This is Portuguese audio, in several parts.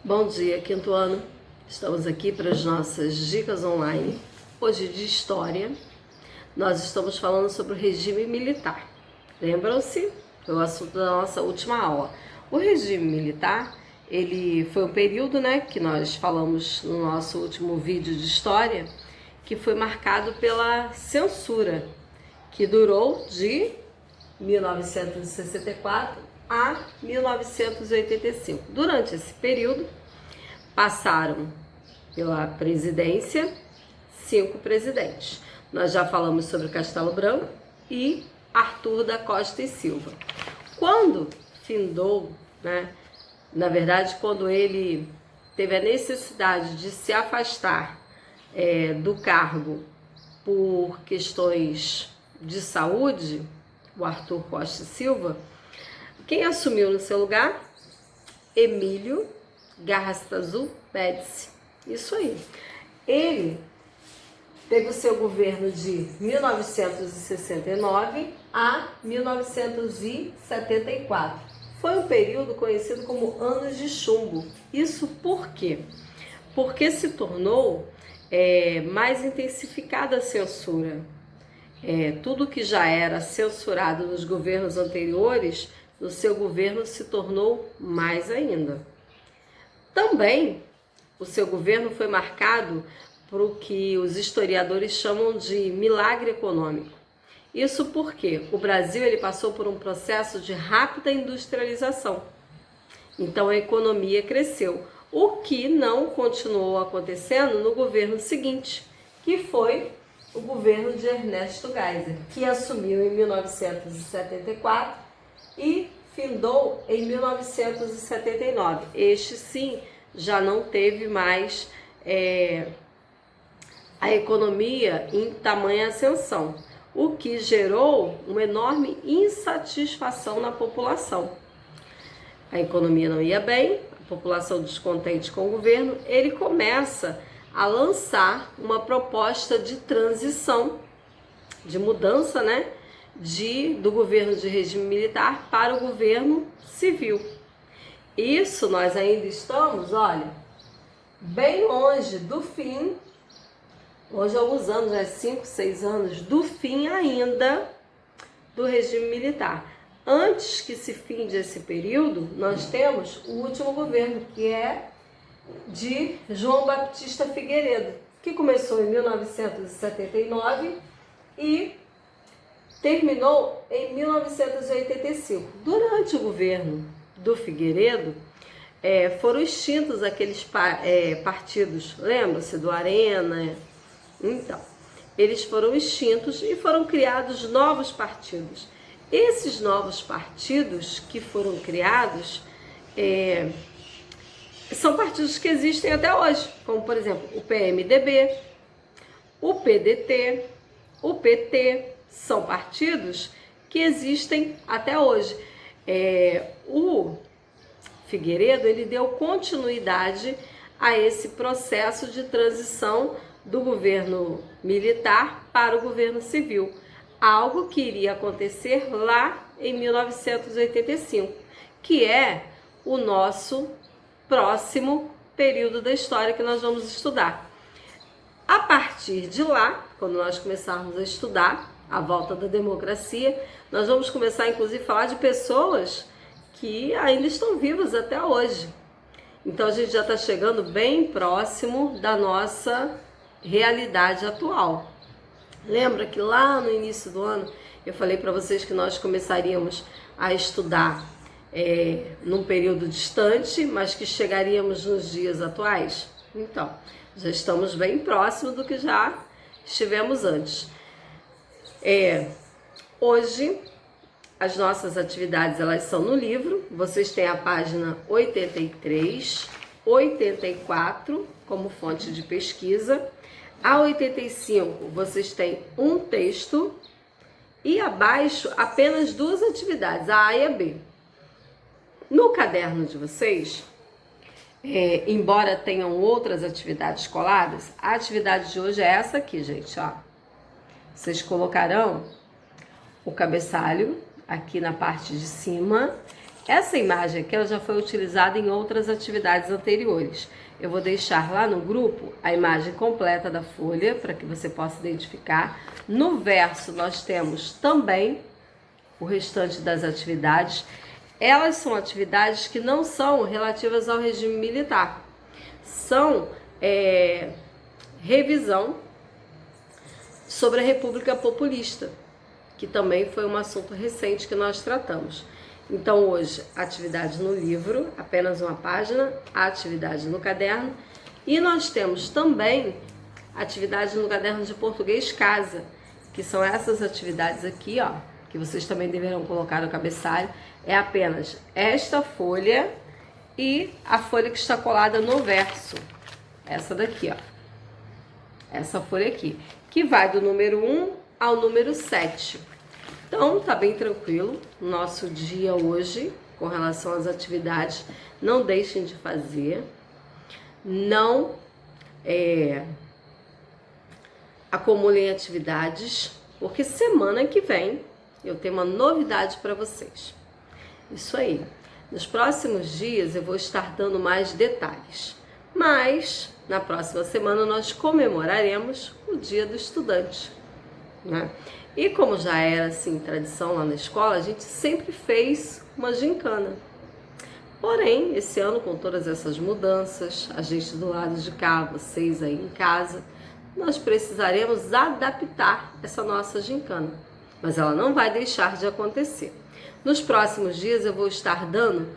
Bom dia, quinto ano. Estamos aqui para as nossas dicas online. Hoje de história, nós estamos falando sobre o regime militar. Lembram-se? Foi o assunto da nossa última aula. O regime militar, ele foi um período, que nós falamos no nosso último vídeo de história, que foi marcado pela censura, que durou de 1964 a 1985. Durante esse período, passaram pela presidência 5 presidentes. Nós já falamos sobre Castelo Branco e Arthur da Costa e Silva. Quando findou, na verdade, quando ele teve a necessidade de se afastar do cargo por questões de saúde, o Arthur Costa e Silva, quem assumiu no seu lugar? Emílio Garrastazu Médici. Isso aí. Ele teve o seu governo de 1969 a 1974. Foi um período conhecido como Anos de Chumbo. Isso por quê? Porque se tornou mais intensificada a censura. Tudo que já era censurado nos governos anteriores, no seu governo se tornou mais ainda. Também o seu governo foi marcado por o que os historiadores chamam de milagre econômico. Isso porque o Brasil ele passou por um processo de rápida industrialização. Então a economia cresceu, o que não continuou acontecendo no governo seguinte, que foi o governo de Ernesto Geisel, que assumiu em 1974 e findou em 1979. Este sim já não teve mais a economia em tamanha ascensão, o que gerou uma enorme insatisfação na população. A economia não ia bem, a população descontente com o governo, ele começa a lançar uma proposta de transição, de mudança, do governo de regime militar para o governo civil. Isso nós ainda estamos, bem longe do fim, hoje alguns anos, 5, 6 anos, do fim ainda do regime militar. Antes que se finde esse período, nós temos o último governo, que é de João Baptista Figueiredo, que começou em 1979 e terminou em 1985. Durante o governo do Figueiredo, foram extintos aqueles partidos, lembra-se do Arena? Então, eles foram extintos e foram criados novos partidos. Esses novos partidos que foram criados são partidos que existem até hoje, como por exemplo o PMDB, o PDT, o PT, são partidos que existem até hoje. O Figueiredo ele deu continuidade a esse processo de transição do governo militar para o governo civil, algo que iria acontecer lá em 1985, que é o nosso próximo período da história que nós vamos estudar. A partir de lá, quando nós começarmos a estudar a volta da democracia, nós vamos começar inclusive a falar de pessoas que ainda estão vivas até hoje. Então a gente já está chegando bem próximo da nossa realidade atual. Lembra que lá no início do ano eu falei para vocês que nós começaríamos a estudar num período distante, mas que chegaríamos nos dias atuais? Então, já estamos bem próximo do que já estivemos antes. Hoje, as nossas atividades elas são no livro, vocês têm a página 83, 84 como fonte de pesquisa, a 85 vocês têm um texto e abaixo apenas 2 atividades, a A e a B. No caderno de vocês, embora tenham outras atividades coladas, a atividade de hoje é essa aqui, gente, Vocês colocarão o cabeçalho aqui na parte de cima Essa imagem aqui ela já foi utilizada em outras atividades anteriores. Eu vou deixar lá no grupo a imagem completa da folha para que você possa identificar. No verso nós temos também o restante das atividades. Elas são atividades que não são relativas ao regime militar. São revisão sobre a República Populista, que também foi um assunto recente que nós tratamos. Então hoje, atividade no livro, apenas uma página, atividade no caderno, e nós temos também atividade no caderno de português casa, que são essas atividades aqui, ó, que vocês também deverão colocar no cabeçalho. É apenas esta folha e a folha que está colada no verso, essa daqui, ó, essa folha aqui, que vai do número 1 ao número 7. Então, tá bem tranquilo o nosso dia hoje com relação às atividades. Não deixem de fazer. Não acumulem atividades, porque semana que vem eu tenho uma novidade para vocês. Isso aí. Nos próximos dias eu vou estar dando mais detalhes. Mas, na próxima semana, nós comemoraremos o Dia do Estudante, né? E como já era assim tradição lá na escola, a gente sempre fez uma gincana. Porém, esse ano, com todas essas mudanças, a gente do lado de cá, vocês aí em casa, nós precisaremos adaptar essa nossa gincana. Mas ela não vai deixar de acontecer. Nos próximos dias eu vou estar dando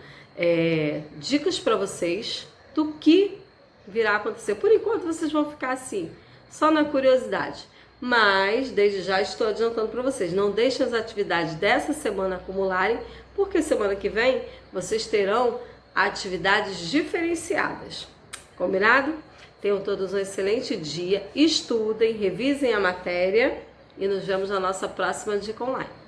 dicas para vocês do que virá acontecer. Por enquanto vocês vão ficar assim, só na curiosidade. Mas desde já estou adiantando para vocês, não deixem as atividades dessa semana acumularem, porque semana que vem vocês terão atividades diferenciadas. Combinado? Tenham todos um excelente dia, estudem, revisem a matéria e nos vemos na nossa próxima dica online.